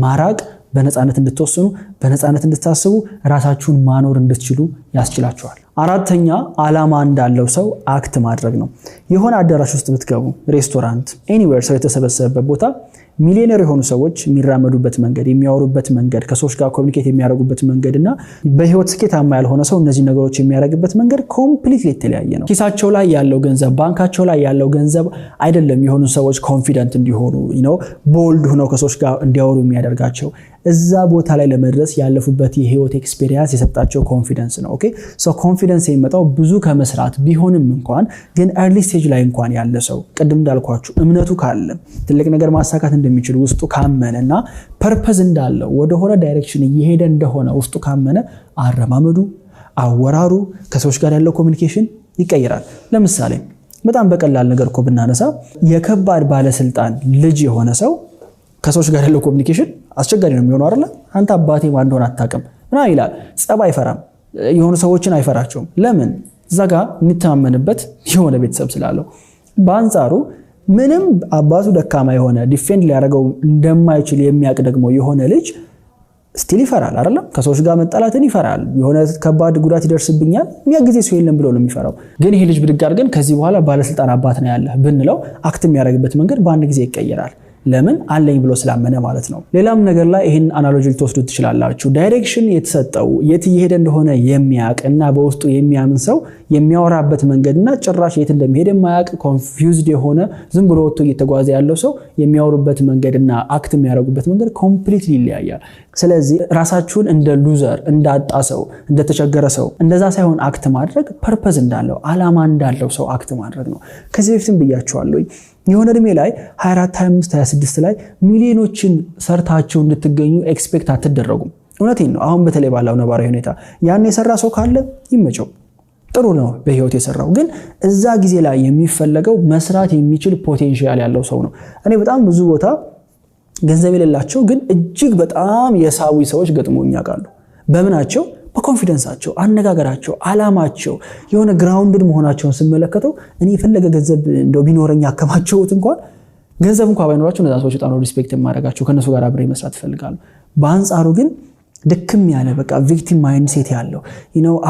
ማራቅ በነፃነት እንድትወስኑ በነፃነት እንድታስቡ ራሳችሁን ማኖር እንድትችሉ ያስችላችኋል። አራተኛ ዓላማ እንዳለው ሰው አክት ማድረግ ነው። የሆነ አዳራሽ ውስጥ ብትገቡ ሬስቶራንት ኤኒዌር ሰው የተሰበሰበበት ቦታ ሚሊዮነር የሆኑ ሰዎች የሚራመዱበት መንገድ የሚያወሩበት መንገድ ከሰዎች ጋር ኮሙኒኬት የሚያደርጉበት መንገድና በህይወት ስኬታማ ያልሆነ ሰው እነዚህ ነገሮች የሚያደርግበት መንገድ ኮምፕሊትሊ የተለያየ ነው። ኪሳቸው ላይ ያለው ገንዘብ ባንካቸው ላይ ያለው ገንዘብ አይደለም የሆኑ ሰዎች ኮንፊደንት እንዲሆኑ ቦልድ ሆነው ከሰዎች ጋር እንዲያወሩ የሚያደርጋቸው እዛ ቦታ ላይ ለመድረስ ያለፉበት የህይወት ኤክስፒሪየንስ የሰጣቸው ኮንፊደንስ ነው። ኦኬ ሶ ኮንፊደንስ የሚመጣው ብዙ ከመስራት ቢሆንም እንኳን ግን early stage ላይ እንኳን ያለ ሰው ቅድም እንዳልኳችሁ እምነቱ ካለ ትልቅ ነገር ማሳካት እንደሚችል ውስጡ ካመነና ፐርፐዝ እንዳለው ወደ ሆነ ዳይሬክሽን እየሄደ እንደሆነ ውስጡ ካመነ አረማመዱ አወራሩ ከሰዎች ጋር ያለው ኮሙኒኬሽን ይቀየራል። ለምሳሌ በጣም በቀላል ነገር እኮ ብናነሳ የከባድ ባለስልጣን ልጅ የሆነ ሰው ከሰዎች ጋር ያለው ኮሙኒኬሽን አስቸጋሪ ነው የሚሆነው አይደል? አንተ አባቴ ማን እንደሆነ አታውቅም እና ይላል። ጸብ አይፈራም። የሆኑ ሰዎችን አይፈራቸውም። ለምን? ዘጋ የሚተማመንበት የሆነ ቤተሰብ ስላለው። በአንጻሩ ምንም አባቱ ደካማ የሆነ ዲፌንድ ሊያደርገው እንደማይችል የሚያውቅ ደግሞ የሆነ ልጅ ስቲል ይፈራል አይደል? ከሰዎች ጋር መጣላትን ይፈራል። የሆነ ከባድ ጉዳት ይደርስብኛል የሚያግዜ ሰው የለም ብሎ ነው የሚፈራው። ግን ይሄ ልጅ ብድግ አድርገን ከዚህ በኋላ ባለስልጣን አባት ነው ያለህ ብንለው አክት የሚያደርግበት መንገድ በአንድ ጊዜ ይቀየራል። ለምን? አለኝ ብሎ ስላመነ ማለት ነው። ሌላም ነገር ላይ ይሄን አናሎጂ ልትወስዱ ትችላላችሁ። ዳይሬክሽን የተሰጠው የት እየሄደ እንደሆነ የሚያውቅና በውስጡ የሚያምን ሰው የሚያወራበት መንገድና ጭራሽ የት እንደሚሄድ የማያውቅ ኮንፊውዝድ የሆነ ዝም ብሎ ወጥቶ እየተጓዘ ያለው ሰው የሚያወሩበት መንገድና አክት የሚያደርጉበት መንገድ ኮምፕሊትሊ ይለያያል። ስለዚህ ራሳችሁን እንደ ሉዘር እንዳጣ ሰው እንደተቸገረ ሰው እንደዛ ሳይሆን አክት ማድረግ ፐርፐዝ እንዳለው ዓላማ እንዳለው ሰው አክት ማድረግ ነው። ከዚህ በፊትም ብያችኋለሁ የሆነ እድሜ ላይ 24 25 26 ላይ ሚሊዮኖችን ሰርታችሁ እንድትገኙ ኤክስፔክት አትደረጉም። እውነቴን ነው። አሁን በተለይ ባለው ነባራዊ ሁኔታ ያን የሰራ ሰው ካለ ይመቸው፣ ጥሩ ነው በህይወት የሰራው። ግን እዛ ጊዜ ላይ የሚፈለገው መስራት የሚችል ፖቴንሻል ያለው ሰው ነው። እኔ በጣም ብዙ ቦታ ገንዘብ የሌላቸው ግን እጅግ በጣም የሳዊ ሰዎች ገጥሞኝ ያውቃሉ። በምናቸው? በኮንፊደንሳቸው፣ አነጋገራቸው፣ ዓላማቸው የሆነ ግራውንድድ መሆናቸውን ስመለከተው እኔ የፈለገ ገንዘብ እንደው ቢኖረኝ አከማቸውት እንኳን ገንዘብ እንኳን ባይኖራቸው እነዛ ሰዎች በጣም ሪስፔክት ማድረጋቸው ከነሱ ጋር አብሬ መስራት እፈልጋለሁ። በአንጻሩ ግን ድክም ያለ በቃ ቪክቲም ማይንድ ሴት ያለው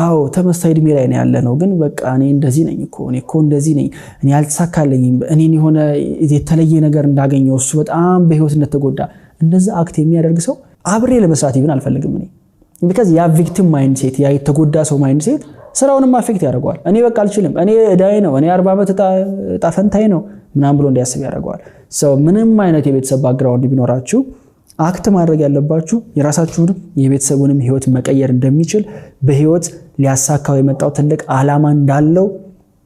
አዎ ተመሳሳይ እድሜ ላይ ነው ያለ ነው ግን በቃ እኔ እንደዚህ ነኝ እኮ እንደዚህ ነኝ እኔ አልተሳካልኝም እኔን የሆነ የተለየ ነገር እንዳገኘው እሱ በጣም በህይወት እንደተጎዳ እንደዛ አክት የሚያደርግ ሰው አብሬ ለመስራት ይብን አልፈልግም እኔ because ያ victim mindset ያ የተጎዳ ሰው mindset ስራውንም አፌክት ያደርጋል። እኔ በቃ አልችልም እኔ እዳይ ነው እኔ 40 ዓመት ጣፈንታይ ነው ምናም ብሎ እንዲያስብ ያደርጋል። so ምንም አይነት የቤተሰብ ባክግራውንድ ቢኖራችሁ አክት ማድረግ ያለባችሁ የራሳችሁንም የቤተሰቡንም ህይወት መቀየር እንደሚችል በህይወት ሊያሳካው የመጣው ትልቅ ዓላማ እንዳለው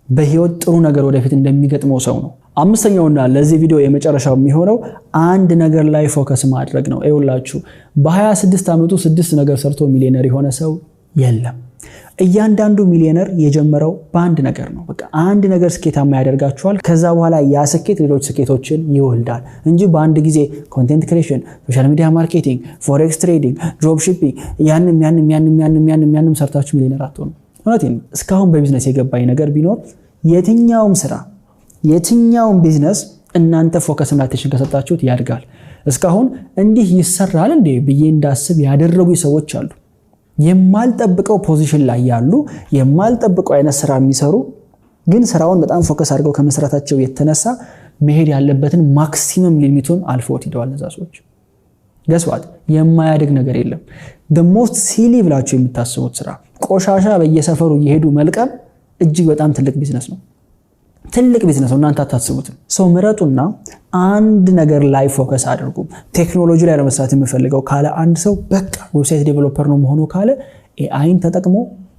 በህይወት ጥሩ ነገር ወደፊት እንደሚገጥመው ሰው ነው። አምስተኛውና ለዚህ ቪዲዮ የመጨረሻው የሚሆነው አንድ ነገር ላይ ፎከስ ማድረግ ነው። አይውላችሁ በ26 ዓመቱ 6 ነገር ሰርቶ ሚሊዮነር የሆነ ሰው የለም። እያንዳንዱ ሚሊዮነር የጀመረው በአንድ ነገር ነው። በቃ አንድ ነገር ስኬታማ ያደርጋችኋል። ከዛ በኋላ ያ ስኬት ሌሎች ስኬቶችን ይወልዳል እንጂ በአንድ ጊዜ ኮንቴንት ክሬሽን፣ ሶሻል ሚዲያ ማርኬቲንግ፣ ፎሬክስ ትሬዲንግ፣ ድሮፕ ሺፒንግ ያንም ሰርታችሁ ሚሊዮነር አትሆኑ። እውነቴን እስካሁን በቢዝነስ የገባኝ ነገር ቢኖር የትኛውም ቢዝነስ እናንተ ፎከስና አቴንሽን ከሰጣችሁት ያድጋል። እስካሁን እንዲህ ይሰራል እንዴ ብዬ እንዳስብ ያደረጉ ሰዎች አሉ። የማልጠብቀው ፖዚሽን ላይ ያሉ የማልጠብቀው አይነት ስራ የሚሰሩ ግን ስራውን በጣም ፎከስ አድርገው ከመስራታቸው የተነሳ መሄድ ያለበትን ማክሲመም ሊሚቱን አልፈውት ሄደዋል እነዛ ሰዎች። ገስዋት የማያድግ ነገር የለም። the most silly ብላችሁ የምታስቡት ስራ ቆሻሻ በየሰፈሩ እየሄዱ መልቀም እጅግ በጣም ትልቅ ቢዝነስ ነው። ትልቅ ቢዝነስ ነው እናንተ አታስቡትም። ሰው ምረጡና አንድ ነገር ላይ ፎከስ አድርጉ። ቴክኖሎጂ ላይ ለመስራት የምፈልገው ካለ አንድ ሰው በቃ ዌብሳይት ዴቨሎፐር ነው መሆኑ ካለ ኤአይን ተጠቅሞ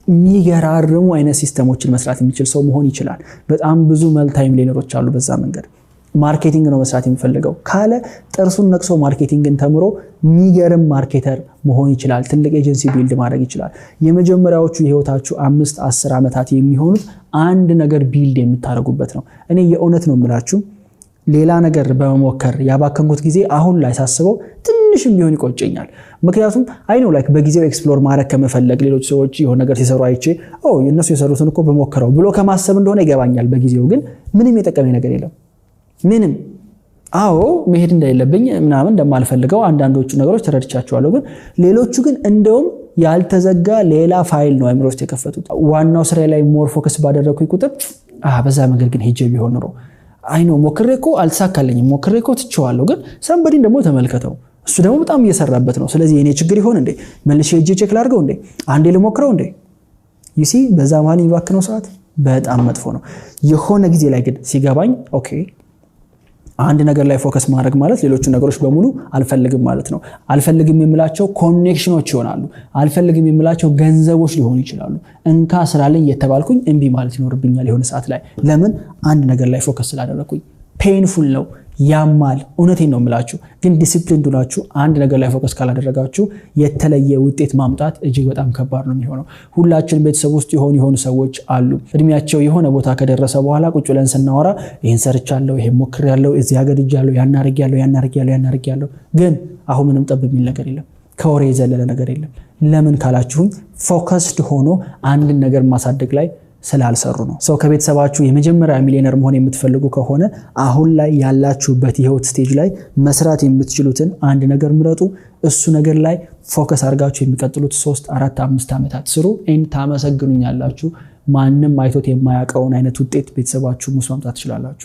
የሚገራርሙ አይነት ሲስተሞችን መስራት የሚችል ሰው መሆን ይችላል። በጣም ብዙ መልታይ ሚሊዮነሮች አሉ በዛ መንገድ። ማርኬቲንግ ነው መስራት የሚፈልገው ካለ ጥርሱን ነክሶ ማርኬቲንግን ተምሮ የሚገርም ማርኬተር መሆን ይችላል። ትልቅ ኤጀንሲ ቢልድ ማድረግ ይችላል። የመጀመሪያዎቹ የህይወታችሁ 5-10 ዓመታት የሚሆኑት አንድ ነገር ቢልድ የምታደርጉበት ነው። እኔ የእውነት ነው የምላችሁ ሌላ ነገር በመሞከር ያባከንኩት ጊዜ አሁን ላይ ሳስበው ትንሽም ቢሆን ይቆጨኛል። ምክንያቱም አይ ነው ላይክ በጊዜው ኤክስፕሎር ማድረግ ከመፈለግ ሌሎች ሰዎች የሆነ ነገር ሲሰሩ አይቼ እነሱ የሰሩትን እኮ በመከረው ብሎ ከማሰብ እንደሆነ ይገባኛል። በጊዜው ግን ምንም የጠቀመኝ ነገር የለም። ምንም አዎ መሄድ እንደሌለብኝ ምናምን እንደማልፈልገው አንዳንዶቹ ነገሮች ተረድቻቸዋለሁ። ግን ሌሎቹ ግን እንደውም ያልተዘጋ ሌላ ፋይል ነው አይምሮ ውስጥ የከፈቱት። ዋናው ስራ ላይ ሞር ፎከስ ባደረኩኝ ቁጥር በዛ መንገድ ግን ሄጄ ቢሆን ኖሮ አይ ነው ሞክሬኮ አልተሳካልኝም፣ ሞክሬኮ ትቼዋለሁ። ግን ሰንበዲን ደግሞ ተመልከተው እሱ ደግሞ በጣም እየሰራበት ነው። ስለዚህ የኔ ችግር ይሆን እንዴ? መልሼ ሄጄ ቼክ ላድርገው እንዴ? አንዴ ልሞክረው እንዴ? ዩሲ በዛ መሀል የሚባክነው ሰዓት በጣም መጥፎ ነው። የሆነ ጊዜ ላይ ግን ሲገባኝ ኦኬ አንድ ነገር ላይ ፎከስ ማድረግ ማለት ሌሎቹ ነገሮች በሙሉ አልፈልግም ማለት ነው። አልፈልግም የምላቸው ኮኔክሽኖች ይሆናሉ። አልፈልግም የምላቸው ገንዘቦች ሊሆኑ ይችላሉ። እንካ ስላለኝ የተባልኩኝ እንቢ ማለት ይኖርብኛል የሆነ ሰዓት ላይ። ለምን? አንድ ነገር ላይ ፎከስ ስላደረኩኝ። ፔንፉል ነው፣ ያማል። እውነቴን ነው የምላችሁ። ግን ዲሲፕሊን ዱላችሁ አንድ ነገር ላይ ፎከስ ካላደረጋችሁ የተለየ ውጤት ማምጣት እጅግ በጣም ከባድ ነው የሚሆነው። ሁላችን ቤተሰብ ውስጥ የሆኑ ሰዎች አሉ። እድሜያቸው የሆነ ቦታ ከደረሰ በኋላ ቁጭ ብለን ስናወራ ይሄን ሰርቻለሁ፣ ይሄን ሞክሬያለሁ፣ እዚህ ሀገር ሄጃለሁ፣ ያን አድርጌያለሁ፣ ግን አሁን ምንም ጠብ የሚል ነገር የለም። ከወሬ የዘለለ ነገር የለም። ለምን ካላችሁኝ ፎከስድ ሆኖ አንድን ነገር ማሳደግ ላይ ስላልሰሩ ነው። ሰው ከቤተሰባችሁ የመጀመሪያ ሚሊዮነር መሆን የምትፈልጉ ከሆነ አሁን ላይ ያላችሁበት የህይወት ስቴጅ ላይ መስራት የምትችሉትን አንድ ነገር ምረጡ። እሱ ነገር ላይ ፎከስ አድርጋችሁ የሚቀጥሉት 3 4 5 ዓመታት ስሩ። ታመሰግኑኛላችሁ። ማንም አይቶት የማያውቀውን አይነት ውጤት ቤተሰባችሁ ሙስ ማምጣት ትችላላችሁ።